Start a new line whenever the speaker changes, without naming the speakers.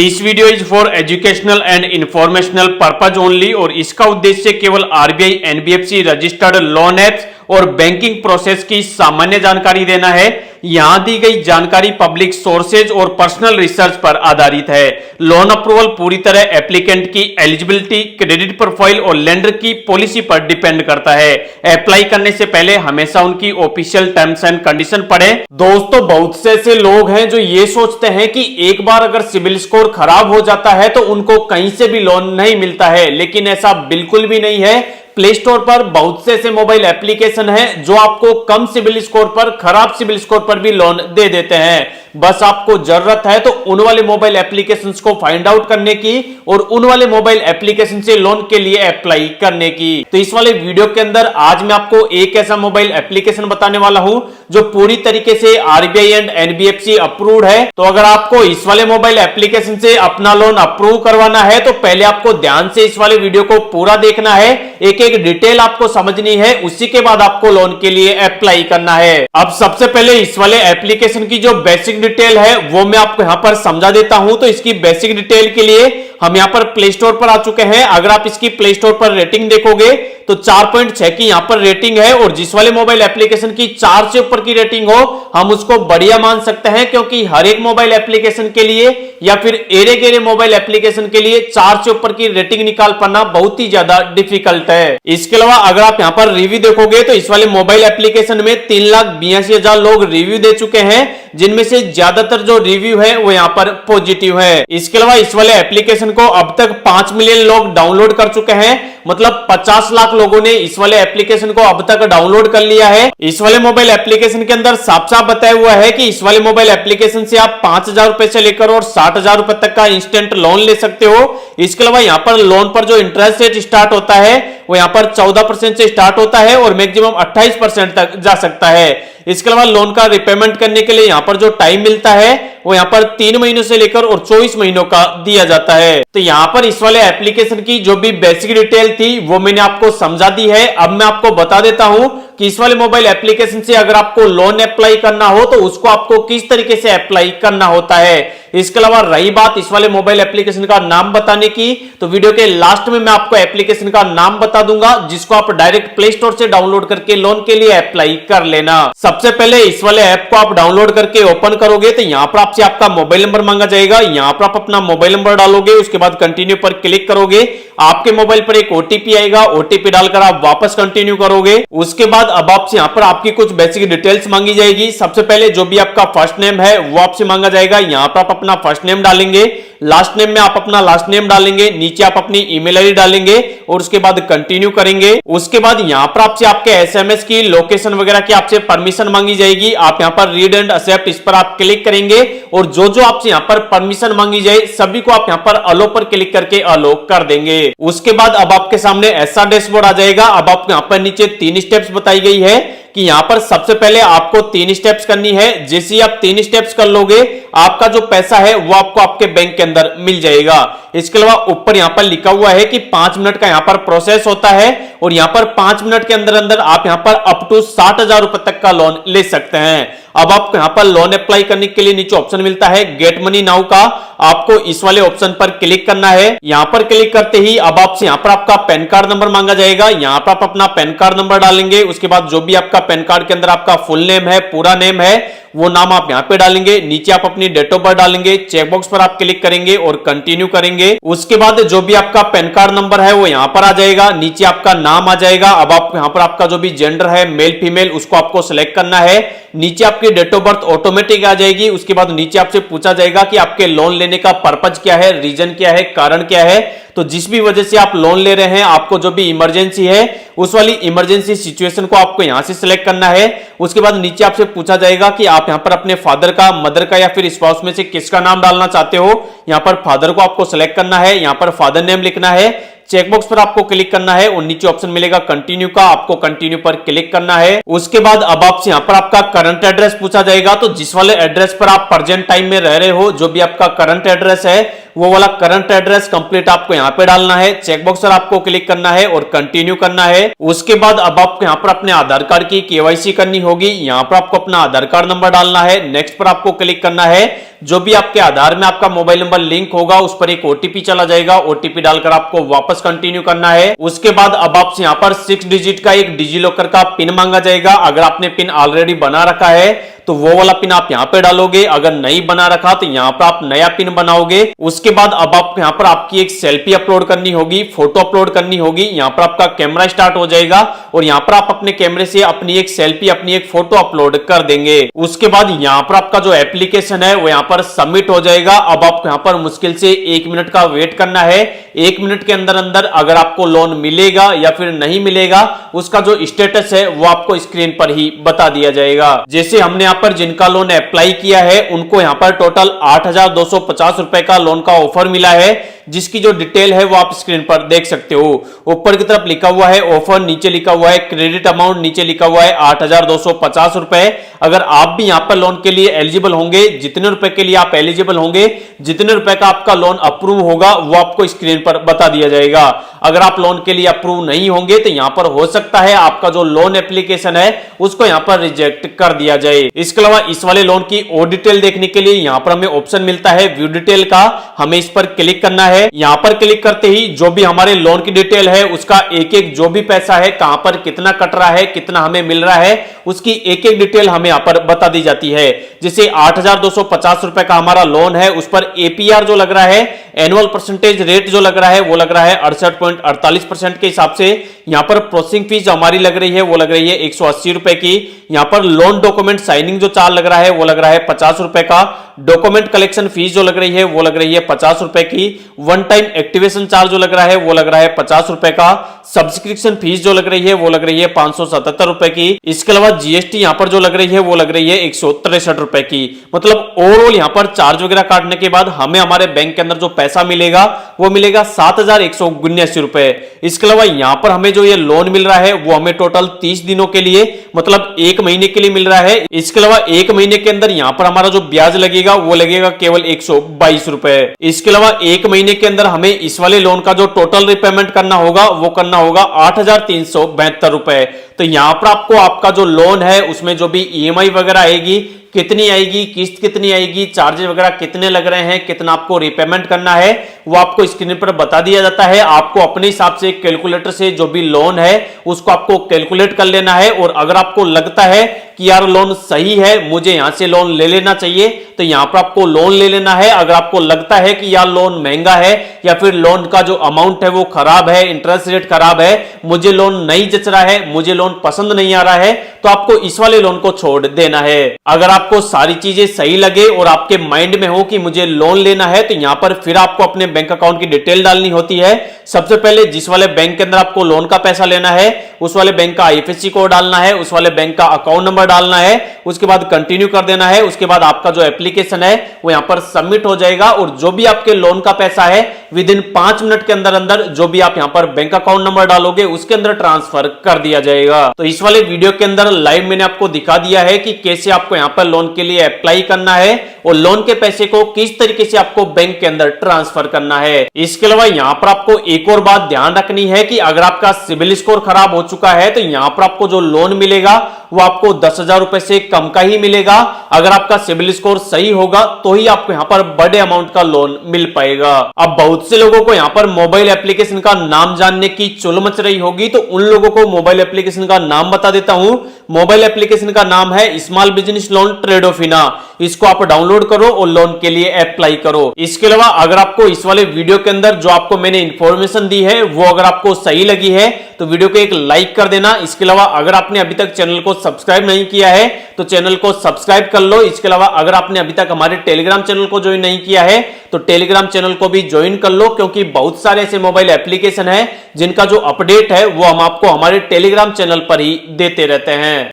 This video is for educational and informational purpose only और इसका उद्देश्य केवल RBI NBFC registered loan apps और बैंकिंग प्रोसेस की सामान्य जानकारी देना है। यहां दी गई जानकारी पब्लिक सोर्सेज और पर्सनल रिसर्च पर आधारित है। लोन अप्रूवल पूरी तरह एप्लीकेंट की एलिजिबिलिटी, क्रेडिट प्रोफाइल और लेंडर की पॉलिसी पर डिपेंड करता है। अप्लाई करने से पहले हमेशा उनकी ऑफिशियल टर्म्स एंड कंडीशन पढ़ें। दोस्तों, बहुत से ऐसे लोग हैं जो ये सोचते हैं कि एक बार अगर सिविल स्कोर खराब हो जाता है तो उनको कहीं से भी लोन नहीं मिलता है, लेकिन ऐसा बिल्कुल भी नहीं है। प्ले स्टोर पर बहुत से ऐसे मोबाइल एप्लीकेशन हैं जो आपको कम सिविल स्कोर पर, खराब सिविल स्कोर पर भी लोन दे देते हैं। बस आपको जरूरत है तो उन वाले मोबाइल एप्लीकेशंस को फाइंड आउट करने की और उन वाले मोबाइल एप्लीकेशन से लोन के लिए अप्लाई करने की। तो इस वाले वीडियो के अंदर आज मैं आपको एक ऐसा मोबाइल एप्लीकेशन बताने वाला हूं जो पूरी तरीके से आरबीआई एंड एनबीएफसी अप्रूव्ड है। तो अगर आपको इस वाले मोबाइल एप्लीकेशन से अपना लोन अप्रूव करवाना है तो पहले आपको ध्यान से इस वाले वीडियो को पूरा देखना है, एक एक डिटेल आपको समझनी है, उसी के बाद आपको लोन के लिए अप्लाई करना है। अब सबसे पहले इस वाले एप्लीकेशन की जो बेसिक डिटेल है वो मैं आपको यहां पर समझा देता हूं। तो इसकी बेसिक डिटेल के लिए हम यहां पर प्ले स्टोर पर आ चुके हैं। अगर आप इसकी प्ले स्टोर पर रेटिंग देखोगे तो 4.6 की यहां पर रेटिंग है और जिस वाले मोबाइल एप्लीकेशन की 4 से ऊपर की रेटिंग हो हम उसको बढ़िया मान सकते हैं, क्योंकि हर एक मोबाइल एप्लीकेशन के लिए या फिर एरे गेरे मोबाइल एप्लीकेशन के लिए 4 से ऊपर की रेटिंग निकाल पाना बहुत ही ज्यादा डिफिकल्ट है। इसके अलावा अगर आप यहां पर रिव्यू देखोगे तो इस वाले मोबाइल एप्लीकेशन में 3,82,000 लोग रिव्यू दे चुके हैं, जिनमें से ज्यादातर जो रिव्यू है वो यहां पर पॉजिटिव है। इसके अलावा इस वाले एप्लीकेशन को अब तक 5 मिलियन लोग डाउनलोड कर चुके हैं, मतलब 50 लाख लोगों ने इस वाले एप्लीकेशन को अब तक डाउनलोड कर लिया है। इस वाले मोबाइल एप्लीकेशन के अंदर साफ साफ बताया हुआ है कि इस वाले मोबाइल एप्लीकेशन से आप 5,000 रुपए से लेकर और 60,000 रुपए तक का इंस्टेंट लोन ले सकते हो। इसके अलावा यहां पर लोन पर जो इंटरेस्ट रेट स्टार्ट होता है वो यहां पर 14% से स्टार्ट होता है और मैक्सिमम 28% तक जा सकता है। इसके अलावा लोन का रिपेमेंट करने के लिए यहां पर जो टाइम मिलता है वो यहां पर 3 महीनों से लेकर और 24 महीनों का दिया जाता है। तो यहां पर इस वाले एप्लीकेशन की जो भी बेसिक डिटेल थी वो मैंने आपको समझा दी है। अब मैं आपको बता देता हूं कि इस वाले मोबाइल एप्लीकेशन से अगर आपको लोन अप्लाई करना हो तो उसको आपको किस तरीके से अप्लाई करना होता है। इसके अलावा रही बात इस वाले मोबाइल एप्लीकेशन का नाम बताने की, तो वीडियो के लास्ट में मैं आपको एप्लीकेशन का नाम बता दूंगा, जिसको आप डायरेक्ट प्ले स्टोर से डाउनलोड करके लोन के लिए अप्लाई कर लेना। सबसे पहले इस वाले ऐप को आप डाउनलोड करके ओपन करोगे तो यहां पर आपसे आपका मोबाइल नंबर मांगा जाएगा। यहां पर आप अपना मोबाइल नंबर डालोगे, उसके बाद कंटिन्यू पर क्लिक करोगे। आपके मोबाइल पर एक ओटीपी आएगा, ओटीपी डालकर आप वापस कंटिन्यू करोगे। उसके बाद अब आपसे यहां पर आपकी कुछ बेसिक डिटेल्स मांगी जाएगी। सबसे पहले जो भी आपका फर्स्ट नेम है वो आपसे मांगा जाएगा। यहां पर आप अपना फर्स्ट नेम डालेंगे, लास्ट नेम में आप अपना लास्ट नेम डालेंगे, नीचे आप अपनी ईमेल आईडी डालेंगे और उसके बाद कंटिन्यू करेंगे। उसके बाद यहां पर आपसे आपके एसएमएस की लोकेशन वगैरह की आपसे परमिशन मांगी जाएगी। आप यहां पर रीड एंड एक्सेप्ट इस पर आप क्लिक करेंगे और जो जो आपसे यहां पर परमिशन मांगी जाए सभी को आप यहां पर अलो पर क्लिक करके अलो कर देंगे। उसके बाद अब आपके सामने ऐसा डैशबोर्ड आ जाएगा। अब आपको यहां पर नीचे 3 स्टेप्स बताई गई है कि यहां पर सबसे पहले आपको 3 स्टेप्स करनी है। जैसे ही आप 3 स्टेप्स कर लोगे आपका जो पैसा है वो आपको आपके बैंक के अंदर मिल जाएगा। इसके अलावा ऊपर यहां पर लिखा हुआ है कि 5 मिनट का यहां पर प्रोसेस होता है और यहां पर 5 मिनट के अंदर अंदर आप यहां पर अप टू 60,000 रुपए तक का लोन ले सकते हैं। अब आपको यहां पर लोन अप्लाई करने के लिए नीचे ऑप्शन मिलता है गेट मनी नाउ का, आपको इस वाले ऑप्शन पर क्लिक करना है। यहां पर क्लिक करते ही अब आपसे यहां पर आपका पैन कार्ड नंबर मांगा जाएगा। यहां पर आप अपना पैन कार्ड नंबर डालेंगे। उसके बाद जो भी आपका पैन कार्ड के अंदर आपका फुल नेम है, पूरा नेम है, वो नाम आप यहां पे डालेंगे। नीचे आप अपनी डेट ऑफ बर्थ डालेंगे, चेक बॉक्स पर आप क्लिक करेंगे और कंटिन्यू करेंगे। उसके बाद जो भी आपका पैन कार्ड नंबर है वो यहां पर आ जाएगा, नीचे आपका नाम आ जाएगा। अब आप यहां पर आपका जो भी जेंडर है, मेल फीमेल, उसको आपको सिलेक्ट करना है। नीचे आपकी डेट ऑफ बर्थ ऑटोमेटिक आ जाएगी। उसके बाद नीचे आपसे पूछा जाएगा कि आपके लोन लेने का पर्पज क्या है, रीजन क्या है, कारण क्या है। तो जिस भी वजह से आप लोन ले रहे हैं, आपको जो भी इमरजेंसी है उस वाली इमरजेंसी सिचुएशन को आपको यहां से सिलेक्ट करना है। उसके बाद नीचे आपसे पूछा जाएगा कि आप यहां पर अपने फादर का, मदर का या फिर स्पाउस में से किसका नाम डालना चाहते हो। यहां पर फादर को आपको सिलेक्ट करना है, यहां पर फादर नेम लिखना है। चेक बॉक्स पर आपको क्लिक करना है और नीचे ऑप्शन मिलेगा कंटिन्यू का, आपको कंटिन्यू पर क्लिक करना है। उसके बाद अब आपसे यहां पर आपका करंट एड्रेस पूछा जाएगा। तो जिस वाले एड्रेस पर आप प्रेजेंट टाइम में रह रहे हो, जो भी आपका करंट एड्रेस है वो वाला करंट एड्रेस कंप्लीट आपको यहां पे डालना है। चेक बॉक्स पर आपको क्लिक करना है और कंटिन्यू करना है। उसके बाद अब आपको यहां पर अपने आधार कार्ड की केवाईसी करनी होगी। यहां पर आपको अपना आधार कार्ड नंबर डालना है, नेक्स्ट पर आपको क्लिक करना है। जो भी आपके आधार में आपका मोबाइल नंबर लिंक होगा उस पर एक ओटीपी चला जाएगा। ओटीपी डालकर आपको वापस कंटिन्यू करना है। उसके बाद अब आपसे यहां पर 6 डिजिट का एक डिजी लॉकर का पिन मांगा जाएगा। अगर आपने पिन ऑलरेडी बना रखा है तो वो वाला पिन आप यहां पे डालोगे, अगर नहीं बना रखा तो यहां पर आप नया पिन बनाओगे। उसके बाद अब आप यहां पर आपकी एक सेल्फी अपलोड करनी होगी, फोटो अपलोड करनी होगी। यहां पर आपका कैमरा स्टार्ट हो जाएगा और यहां पर आप अपने कैमरे से अपनी एक सेल्फी, अपनी एक फोटो अपलोड कर देंगे। उसके बाद यहां पर आपका जो एप्लीकेशन है वो यहां पर सबमिट हो जाएगा। अब आपको यहां पर मुश्किल से 1 मिनट का वेट करना है। 1 मिनट के अंदर अंदर अगर आपको लोन मिलेगा या फिर नहीं मिलेगा उसका जो स्टेटस है वो आपको स्क्रीन पर ही बता दिया जाएगा। जैसे हमने यहाँ पर जिनका लोन अप्लाई किया है उनको यहाँ पर टोटल 8,250 रुपए का लोन का ऑफर मिला है, जिसकी जो डिटेल है वो आप स्क्रीन पर देख सकते हो। ऊपर की तरफ लिखा हुआ है ऑफर, नीचे लिखा हुआ है क्रेडिट अमाउंट, नीचे लिखा हुआ है 8,250 रुपए। अगर आप भी यहां पर लोन के लिए एलिजिबल होंगे, जितने रुपए के लिए आप एलिजिबल होंगे, जितने रुपए का आपका लोन अप्रूव होगा वो आपको स्क्रीन पर बता दिया जाएगा। अगर आप लोन के लिए अप्रूव नहीं होंगे तो यहां पर हो सकता है आपका जो लोन एप्लीकेशन है उसको यहां पर रिजेक्ट कर दिया जाए। इसके अलावा इस वाले लोन की और डिटेल देखने के लिए यहां पर हमें ऑप्शन मिलता है व्यू डिटेल का, हमें इस पर क्लिक करना है। यहां पर क्लिक करते ही जो भी हमारे लोन की डिटेल है उसका एक एक जो भी पैसा है, कहां पर कितना कट रहा है, कितना हमें मिल रहा है, उसकी एक एक डिटेल हमें यहां पर बता दी जाती है। जैसे 8,250 रुपए का हमारा लोन है उस पर एपीआर जो लग रहा है, एनुअल परसेंटेज रेट जो लग रहा है वो लग रहा है 68.48% के हिसाब से। यहां पर प्रोसेसिंग फीस जो हमारी लग रही है वो लग रही है 180 रुपए की। यहां पर लोन डॉक्यूमेंट साइनिंग जो चार्ज लग रहा है वो लग रहा है 50 रुपए का। डॉक्यूमेंट कलेक्शन फीस जो लग रही है वो लग रही है 50 रुपए की। वन टाइम एक्टिवेशन चार्ज जो लग रहा है वो लग रहा है 50 रुपए का। सब्सक्रिप्शन फीस जो लग रही है वो लग रही है 577 रुपए की। इसके अलावा जीएसटी यहां पर जो लग रही है वो लग रही है 163 रुपए की। मतलब ओवरऑल यहां पर चार्ज वगैरह काटने के बाद हमें हमारे बैंक के अंदर जो पैसा मिलेगा वो मिलेगा 7,179 रुपए। इसके अलावा यहां पर हमें जो ये लोन मिल रहा है वो हमें टोटल 30 दिनों के लिए, मतलब 1 महीने के लिए मिल रहा है। इसके अलावा 1 महीने के अंदर यहां पर हमारा जो ब्याज लगेगा वो लगेगा केवल 122 रुपए। इसके अलावा 1 महीने के अंदर हमें इस वाले लोन का जो टोटल रिपेमेंट करना होगा वो करना होगा 8,372 रुपए। तो यहां पर आपको आपका जो लोन है उसमें जो भी ईएमआई वगैरह आएगी, कितनी आएगी, किस्त कितनी आएगी, चार्जेस वगैरह कितने लग रहे हैं, कितना आपको रिपेमेंट करना है वो आपको स्क्रीन पर बता दिया जाता है। आपको अपने हिसाब से कैलकुलेटर से जो भी लोन है उसको आपको कैलकुलेट कर लेना है। और अगर आपको लगता है कि यार लोन सही है, मुझे यहां से लोन ले लेना चाहिए, तो यहां पर आपको लोन ले लेना है। अगर आपको लगता है कि यार लोन महंगा है या फिर लोन का जो अमाउंट है वो खराब है, इंटरेस्ट रेट खराब है, मुझे लोन नहीं जच रहा है, मुझे लोन पसंद नहीं आ रहा है, तो आपको इस वाले लोन को छोड़ देना है। अगर आपको सारी चीजें सही लगे और आपके माइंड में हो कि मुझे लोन लेना है तो यहां पर फिर आपको अपने बैंक अकाउंट की डिटेल डालनी होती है। सबसे पहले जिस वाले बैंक के अंदर आपको लोन का पैसा लेना है उस वाले बैंक का आईएफएससी कोड डालना है, उस वाले बैंक का अकाउंट नंबर डालना है, उसके बाद कंटिन्यू कर देना है। उसके बाद आपका जो एप्लीकेशन है वो यहां पर सबमिट हो जाएगा और जो भी आपके लोन का पैसा है विद इन 5 मिनट के अंदर अंदर जो भी आप यहां पर बैंक अकाउंट नंबर डालोगे उसके अंदर ट्रांसफर कर दिया जाएगा। तो इस वाले वीडियो के अंदर लाइव मैंने आपको दिखा दिया है कि कैसे आपको यहां पर लोन के लिए अप्लाई करना है और लोन के पैसे को किस तरीके से आपको बैंक के अंदर ट्रांसफर करना है। इसके अलावा यहां पर आपको एक और बात ध्यान रखनी है कि अगर आपका सिबिल स्कोर खराब हो चुका है तो यहां पर आपको जो लोन मिलेगा वो आपको 10,000 रुपए से कम का ही मिलेगा। अगर आपका सिबिल स्कोर सही होगा तो ही आपको यहां पर बड़े अमाउंट का लोन मिल पाएगा। अब बहुत से लोगों को यहां पर मोबाइल एप्लीकेशन का नाम जानने की चुल मच रही होगी, तो उन लोगों को मोबाइल एप्लीकेशन का नाम बता देता हूं। मोबाइल एप्लीकेशन का नाम है स्मॉल बिजनेस लोन ट्रेडोफिना। इसको आप डाउनलोड करो और लोन के लिए अप्लाई करो। इसके अलावा अगर आपको इस वाले वीडियो के अंदर जो आपको मैंने इंफॉर्मेशन दी है वो अगर आपको सही लगी है तो वीडियो को एक लाइक कर देना। इसके अलावा अगर आपने अभी तक चैनल को सब्सक्राइब नहीं किया है तो चैनल को सब्सक्राइब कर लो। इसके अलावा अगर आपने अभी तक हमारे टेलीग्राम चैनल को ज्वाइन नहीं किया है तो टेलीग्राम चैनल को भी ज्वाइन कर लो, क्योंकि बहुत सारे ऐसे मोबाइल एप्लीकेशन है जिनका जो अपडेट है वो हम आपको हमारे टेलीग्राम चैनल पर ही देते रहते हैं।